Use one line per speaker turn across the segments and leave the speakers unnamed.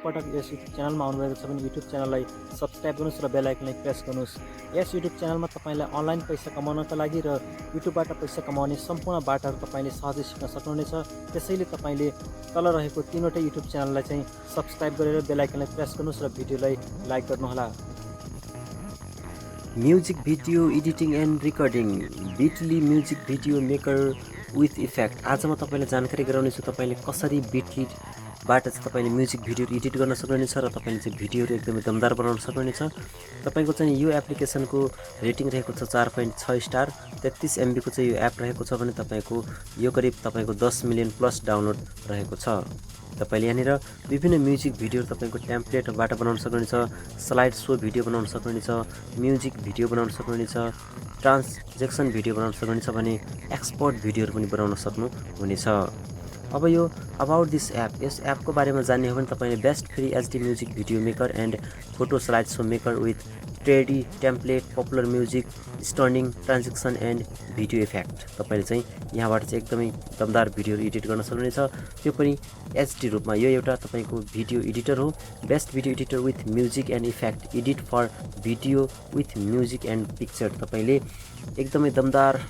पटक यस युट्युब च्यानलमा आउनुभएको छ भने युट्युब च्यानललाई सब्स्क्राइब गर्नुहोस् र बेल आइकनलाई प्रेस गर्नुहोस्। यस युट्युब च्यानलमा तपाईँलाई अनलाइन पैसा कमाउनका लागि र युट्युबबाट पैसा कमाउने सम्पूर्ण बाटाहरू तपाईँले सहजै सिक्न सक्नुहुनेछ। त्यसैले तपाईँले तल रहेको तीनवटै युट्युब च्यानललाई चाहिँ सब्स्क्राइब गरेर बेल आइकनलाई प्रेस गर्नुहोस् र भिडियोलाई लाइक गर्नुहोला।
Music video editing and recording Bitly music video maker with effect. आज म तपाईँलाई जानकारी गराउनेछु तपाईँले कसरी बिटलीबाट चाहिँ तपाईँले म्युजिक भिडियो एडिट गर्न सक्नुहुनेछ र तपाईँले चाहिँ भिडियोहरू एकदमै दमदार बनाउन सक्नुहुनेछ। तपाईँको चाहिँ यो एप्लिकेसनको रेटिङ रहेको छ 4.6 स्टार। 33 MB को चाहिँ यो एप रहेको छ भने तपाईँको यो करिब तपाईँको 10 मिलियन प्लस डाउनलोड रहेको छ। तपाईँले यहाँनिर विभिन्न म्युजिक भिडियोहरू तपाईँको टेम्प्लेटबाट बनाउन सक्नुहुनेछ, स्लाइड सो भिडियो बनाउन सक्नुहुनेछ, म्युजिक भिडियो बनाउन सक्नुहुनेछ, ट्रान्जेक्सन भिडियो बनाउन सक्नुहुनेछ भने एक्सपोर्ट भिडियोहरू पनि बनाउन सक्नुहुनेछ। अब यो अबाउट दिस एप, यस एपको बारेमा जान्ने हो भने तपाईँले best free HD music video maker and photo slide show maker with trendy template popular music stunning transition and video effect. तपाईँले चाहिँ यहाँबाट चाहिँ एकदमै दमदार भिडियोहरू एडिट गर्न सक्नुहुनेछ, त्यो पनि एचडी रूपमा। यो एउटा तपाईँको भिडियो एडिटर हो, best video editor with music and effect edit for video with music and picture. तपाईँले एकदमै दमदार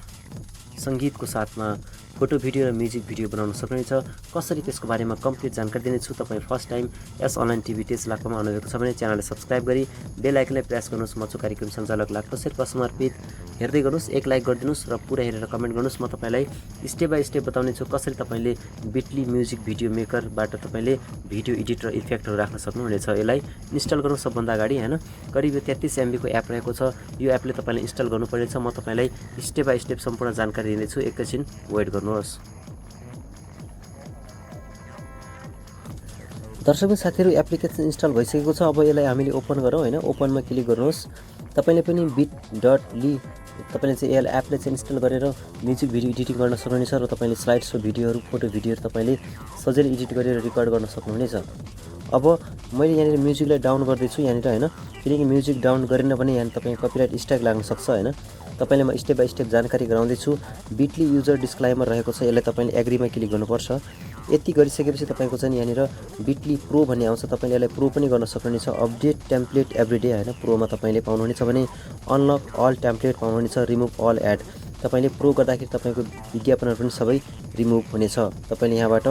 सङ्गीतको साथमा फोटो भिडियो र म्युजिक भिडियो बनाउन सक्नुहुनेछ। कसरी त्यसको बारेमा कम्प्लिट जानकारी दिनेछु। तपाईँ फर्स्ट टाइम यस अनलाइन टिभी टेस्ट लाक्पामा आउनुभएको छ भने च्यानललाई सब्स्क्राइब गरी बेल आइकनलाई प्रेस गर्नुहोस्। म छु कार्यक्रम सञ्चालक लाक्पा शेर्पा समर्पित। हेर्दै गर्नुहोस्, एक लाइक गरिदिनुहोस् र पुरा हेरेर कमेन्ट गर्नुहोस्। म तपाईँलाई स्टेप बाई स्टेप बताउने छु कसरी तपाईँले बिटली म्युजिक भिडियो मेकरबाट तपाईँले भिडियो एडिट र इफेक्टहरू राख्न सक्नुहुनेछ। यसलाई इन्स्टल गर्नु सबभन्दा अगाडि होइन, करिब 33 MB को एप रहेको छ। यो एपले तपाईँले इन्स्टल गर्नुपर्नेछ। म तपाईँलाई स्टेप बाई स्टेप सम्पूर्ण जानकारी दिनेछु, एकैछिन वेट गर्नुहोस्। दर्शक साथीहरू, एप्लिकेसन इन्स्टल भइसकेको छ। अब यसलाई हामीले ओपन गरौँ होइन, ओपनमा क्लिक गर्नुहोस्। तपाईँले पनि bit.ly तपाईँले चाहिँ यसलाई एपले चाहिँ इन्स्टल गरेर म्युजिक भिडियो एडिटिङ गर्न सक्नुहुनेछ र तपाईँले स्लाइड सो भिडियोहरू फोटो भिडियोहरू तपाईँले सजिलै एडिट गरेर रिकर्ड गर्न सक्नुहुनेछ। अब मैले यहाँनिर म्युजिकलाई डाउन गर्दैछु यहाँनिर होइन, किनकि म्युजिक डाउन गरेन भने यहाँ तपाईँको कपिराइट स्ट्राइक लाग्न सक्छ होइन। तपाईँले म स्टेप बाई स्टेप जानकारी गराउँदैछु। बिटली युजर डिस्क्लाइमर रहेको छ, यसलाई तपाईँले एग्रीमा क्लिक गर्नुपर्छ। यति गरिसकेपछि तपाईँको चाहिँ यहाँनिर बिटली प्रो भन्ने आउँछ, तपाईँले यसलाई प्रो पनि गर्न सक्नुहुनेछ। अपडेट टेम्प्लेट एभ्रिडे होइन, प्रोमा तपाईँले पाउनुहुनेछ भने अनलक अल टेम्प्लेट पाउनुहुनेछ, रिमुभ अल एड। तपाईँले प्रो गर्दाखेरि तपाईँको विज्ञापनहरू पनि सबै रिमुभ हुनेछ। तपाईँले यहाँबाट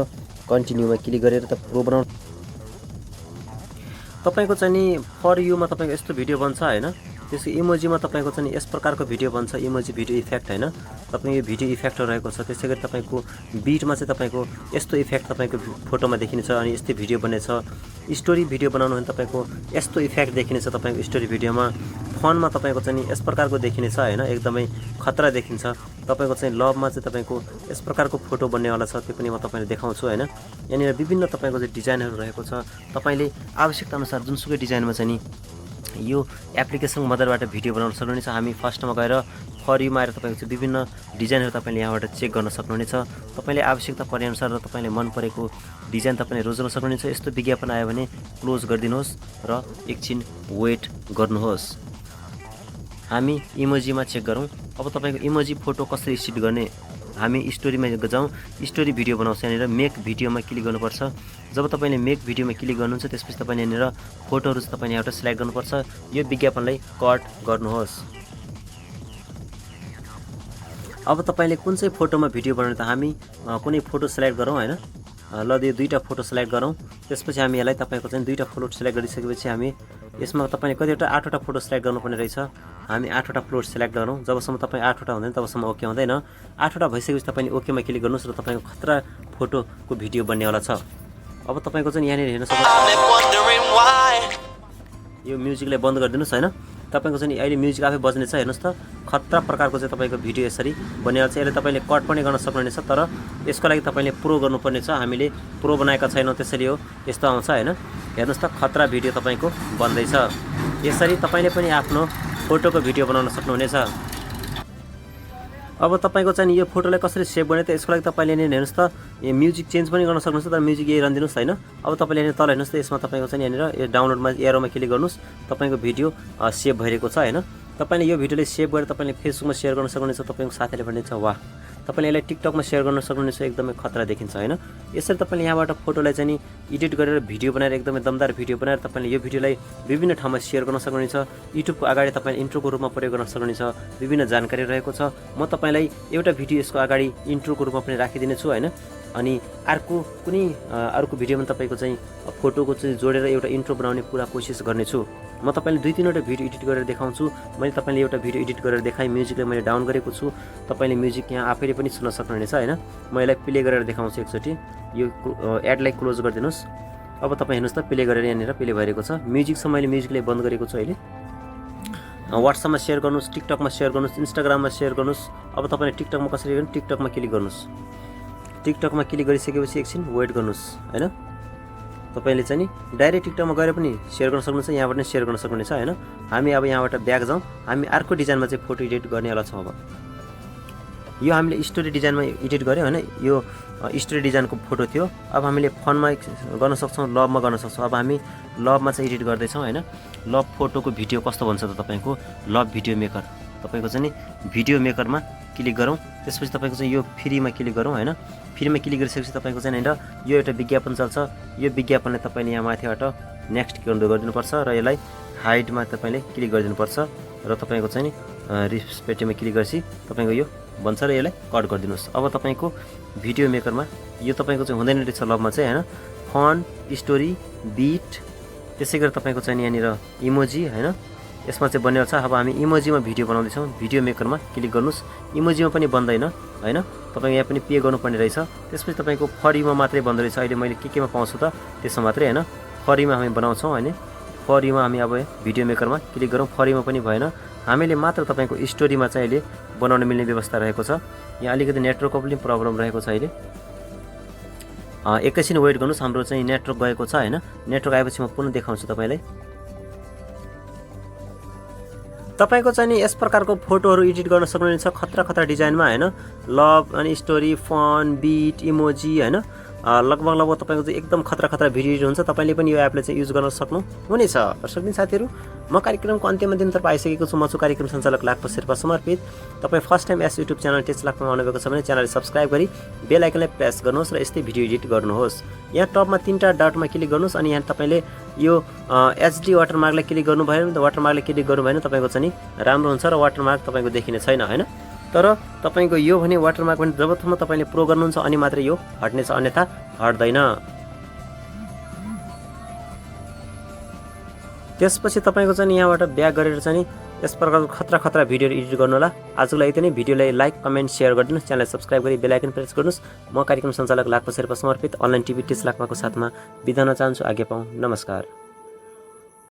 कन्टिन्यूमा क्लिक गरेर त प्रो बनाउनु। तपाईँको चाहिँ नि फर युमा तपाईँको यस्तो भिडियो बन्छ होइन, त्यसको इमोजीमा तपाईँको चाहिँ यस प्रकारको भिडियो बन्छ, इमोजी भिडियो इफेक्ट होइन। तपाईँको यो भिडियो इफेक्टहरू रहेको छ। त्यसै गरी तपाईँको बिटमा चाहिँ तपाईँको यस्तो इफेक्ट तपाईँको फोटोमा देखिनेछ अनि यस्तै भिडियो बनेछ। स्टोरी भिडियो बनाउनु भने तपाईँको यस्तो इफेक्ट देखिनेछ तपाईँको स्टोरी भिडियोमा। फनमा तपाईँको चाहिँ यस प्रकारको देखिनेछ होइन, एकदमै खतरा देखिन्छ। तपाईँको चाहिँ लभमा चाहिँ तपाईँको यस प्रकारको फोटो बन्नेवाला छ, त्यो पनि म तपाईँलाई देखाउँछु होइन। यहाँनिर विभिन्न तपाईँको चाहिँ डिजाइनहरू रहेको छ। तपाईँले आवश्यकताअनुसार जुनसुकै डिजाइनमा चाहिँ नि यो एप्लिकेसनको मदरबाट भिडियो बनाउन सक्नुहुनेछ। हामी फर्स्टमा गएर फर युमा आएर तपाईँको चाहिँ विभिन्न डिजाइनहरू तपाईँले यहाँबाट चेक गर्न सक्नुहुनेछ। तपाईँले आवश्यकता परेअनुसार र तपाईँले मन परेको डिजाइन तपाईँले रोज्न सक्नुहुनेछ। यस्तो विज्ञापन आयो भने क्लोज गरिदिनुहोस् र एकछिन वेट गर्नुहोस्। हामी इमोजीमा चेक गरौँ। अब तपाईँको इमोजी फोटो कसरी एडिट गर्ने, हामी स्टोरीमा जाउँ। स्टोरी भिडियो बनाउँछ, यहाँनिर मेक भिडियोमा क्लिक गर्नुपर्छ। जब तपाईँले मेक भिडियोमा क्लिक गर्नुहुन्छ त्यसपछि तपाईँले यहाँनिर फोटोहरू चाहिँ तपाईँले एउटा सिलेक्ट गर्नुपर्छ। यो विज्ञापनलाई कट गर्नुहोस्। अब तपाईँले कुन चाहिँ फोटोमा भिडियो बनाउने, त हामी कुनै फोटो सिलेक्ट गरौँ होइन। ल यो दुईवटा फोटो सिलेक्ट गरौँ। त्यसपछि हामी यसलाई तपाईँको चाहिँ दुईवटा फोटो सिलेक्ट गरिसकेपछि हामी यसमा तपाईँले कतिवटा 8वटा फोटो सिलेक्ट गर्नुपर्ने रहेछ। हामी 8वटा फ्लोट सिलेक्ट गरौँ। जबसम्म तपाईँ 8वटा हुँदैन तबसम्म ओके हुँदैन। 8वटा भइसकेपछि तपाईँले ओकेमा क्लिक गर्नुहोस् र तपाईँको खतरा फोटोको भिडियो बन्नेवाला छ। अब तपाईँको चाहिँ यहाँनिर हेर्न सक्नुहुन्छ, यो म्युजिकलाई बन्द गरिदिनुहोस् होइन। तपाईँको चाहिँ अहिले म्युजिक आफै बज्ने छ, हेर्नुहोस् त खतरा प्रकारको चाहिँ तपाईँको भिडियो यसरी बनेको छ। यसले तपाईँले कट पनि गर्न सक्नुहुनेछ, तर यसको लागि तपाईँले प्रो गर्नुपर्ने छ। हामीले प्रो बनाएका छैनौँ, त्यसैले यो यस्तो आउँछ होइन। हेर्नुहोस् त खतरा भिडियो तपाईँको बन्दैछ। यसरी तपाईँले पनि आफ्नो फोटोको भिडियो बनाउन सक्नुहुनेछ। अब तपाईँको चाहिँ यो फोटोलाई कसरी सेभ गर्ने, त यसको लागि तपाईँले हेर्नुहोस् त यो म्युजिक चेन्ज पनि गर्न सक्नुहुन्छ, तर म्युजिक यही रनिदिनुहोस् होइन। अब तपाईँले यहाँनिर तल हेर्नुहोस् त, यसमा तपाईँको चाहिँ यहाँनिर यो डाउनलोडमा एरोमा क्लिक गर्नुहोस्, तपाईँको भिडियो सेभ भइरहेको छ होइन। तपाईँले यो भिडियोलाई सेभ गरेर तपाईँले फेसबुकमा सेयर गर्न सक्नुहुनेछ। तपाईँको साथीले भनिन्छ वाह तपाईँले यसलाई टिकटकमा सेयर गर्न सक्नुहुनेछ, एकदमै खतरा देखिन्छ हैन। यसरी तपाईँले यहाँबाट फोटोलाई चाहिँ नि एडिट गरेर भिडियो बनाएर एकदमै दमदार भिडियो बनाएर तपाईँले यो भिडियोलाई विभिन्न ठाउँमा सेयर गर्न सक्नुहुनेछ। युट्युबको अगाडि तपाईँले इन्ट्रोको रूपमा प्रयोग गर्न सक्नुहुनेछ, विभिन्न जानकारी रहेको छ। म तपाईँलाई एउटा भिडियो यसको अगाडि इन्ट्रोको रूपमा पनि राखिदिनेछु हैन। अनि अर्को भिडियोमा तपाईँको चाहिँ फोटोको चाहिँ जोडेर एउटा इन्ट्रो बनाउने पुरा कोसिस गर्नेछु। म तपाईँले 2-3वटा भिडियो एडिट गरेर देखाउँछु। मैले तपाईँले एउटा भिडियो एडिट गरेर देखाएँ, म्युजिकलाई मैले डाउन गरेको छु। तपाईँले म्युजिक यहाँ आफैले पनि सुन्न सक्नुहुनेछ हैन। म यसलाई प्ले गरेर देखाउँछु एकचोटि। यो एडलाई क्लोज गरिदिनुहोस्। अब तपाईँ हेर्नुहोस् त, प्ले गरेर यहाँनिर प्ले भइरहेको छ। म्युजिक छ, मैले म्युजिकलाई बन्द गरेको छु अहिले। व्हाट्सएपमा सेयर गर्नुहोस्, टिकटकमा सेयर गर्नुहोस्, इन्स्टाग्राममा सेयर गर्नुहोस्। अब तपाईँले टिकटकमा कसरी गर्नु, टिकटकमा क्लिक गर्नुहोस्। टिकटकमा क्लिक गरिसकेपछि एकछिन वेट गर्नुहोस् हैन। तपाईँले चाहिँ नि डाइरेक्ट टिकटकमा गएर पनि सेयर गर्न सक्नुहुन्छ, यहाँबाट नै सेयर गर्न सक्नुहुनेछ हैन। हामी अब यहाँबाट ब्याक जाउँ, हामी अर्को डिजाइनमा चाहिँ फोटो एडिट गर्नेवाला छौँ। अब यो हामीले स्टोरी डिजाइनमा एडिट गऱ्यौँ हैन। यो स्टोरी डिजाइनको फोटो थियो। अब हामीले फनमा गर्न सक्छौँ, लभमा गर्न सक्छौँ। अब हामी लभमा चाहिँ एडिट गर्दैछौँ हैन। लभ फोटोको भिडियो कस्तो भन्छ त तपाईँको, लभ भिडियो मेकर। तपाईँको चाहिँ नि भिडियो मेकरमा क्लिक गरौँ। त्यसपछि तपाईँको चाहिँ यो फ्रीमा क्लिक गरौँ हैन। फ्रीमा क्लिक गरिसकेपछि तपाईँको चाहिँ हैन यो एउटा विज्ञापन चल्छ। यो विज्ञापनलाई तपाईँले यहाँ माथिबाट नेक्स्ट गरिदिनुपर्छ र यसलाई हाइडमा तपाईँले क्लिक गरिदिनुपर्छ र तपाईँको चाहिँ नि रिस्पेक्टिभमा क्लिक गरेपछि तपाईँको यो भन्छ र यसलाई कट गरिदिनुहोस्। अब तपाईँको भिडियो मेकरमा यो तपाईँको चाहिँ हुँदैन रहेछ लभमा चाहिँ हैन। फन, स्टोरी, बिट, त्यसै गरी तपाईँको चाहिँ यहाँनिर इमोजी हैन, यसमा चाहिँ बनिएको छ। अब हामी इमोजीमा भिडियो बनाउँदैछौँ। भिडियो मेकरमा क्लिक गर्नुहोस्। इमोजीमा पनि बन्दैन हैन, तपाईँको यहाँ पनि पे गर्नुपर्ने रहेछ। त्यसपछि तपाईँको फरीमा मात्रै बन्दो रहेछ। अहिले मैले केमा पाउँछु त त्यसमा मात्रै हैन। फरीमा हामी बनाउँछौँ हैन। फरीमा हामी अब भिडियो मेकरमा क्लिक गरौँ। फरीमा पनि भएन, हामीले मात्र तपाईँको स्टोरीमा चाहिँ अहिले बनाउन मिल्ने व्यवस्था रहेको छ। यहाँ अलिकति नेटवर्कको पनि प्रब्लम रहेको छ अहिले। एकैछिन वेट गर्नुहोस्, हाम्रो चाहिँ नेटवर्क गएको छ हैन। नेटवर्क आएपछि म पुनः देखाउँछु तपाईँलाई। तपाईँको चाहिँ नि यस प्रकारको फोटोहरू एडिट गर्न सक्नुहुनेछ खतरा डिजाइनमा हैन। लभ अनि स्टोरी, फन, बिट, इमोजी हैन, लगभग तपाईँको चाहिँ एकदम खतरा भिडियो एडिट हुन्छ। तपाईँले पनि यो एपलाई चाहिँ युज गर्न सक्नुहुनेछ। दर्शक दिन साथीहरू, म कार्यक्रमको अन्त्यमा दिनतर्फ आइसकेको छु। म छु कार्यक्रम सञ्चालक लाक्पा शेर्पा समर्पित। तपाईँ फर्स्ट टाइम यस युट्युब च्यानल टेस्ट लाक्पामा आउनुभएको छ भने च्यानललाई सब्सक्राइब गरी बेल आइकनलाई प्रेस गर्नुहोस् र यस्तै भिडियो एडिट गर्नुहोस्। यहाँ टपमा 3टा डटमा क्लिक गर्नुहोस् अनि यहाँ तपाईँले यो एचडी वाटरमार्कलाई क्लिक गर्नुभयो भने वाटरमार्कलाई क्लिक गर्नुभयो भने तपाईँको चाहिँ राम्रो हुन्छ र वाटरमार्क तपाईँको देखिने छैन हैन। तर तपाईँको यो भने वाटरमार्क पनि जबसम्म तपाईँले प्रो गर्नुहुन्छ अनि मात्रै यो हट्नेछ, अन्यथा हट्दैन। त्यसपछि तपाईँको चाहिँ यहाँबाट ब्याक गरेर चाहिँ यस प्रकारको खतरा भिडियोहरू एडिट गर्नु होला। आजको लागि यति नै। भिडियोलाई लाइक, कमेन्ट, सेयर गरिदिनुहोस्। च्यानललाई सब्सक्राइब गरी बेल आइकन प्रेस गर्नुहोस्। म कार्यक्रम सञ्चालक लाक्पा शेर्पा समर्पित अनलाइन टिभी टेस्ट लाक्पाको साथमा बिदा हुन चाहन्छु। आज्ञा पाऊँ। नमस्कार।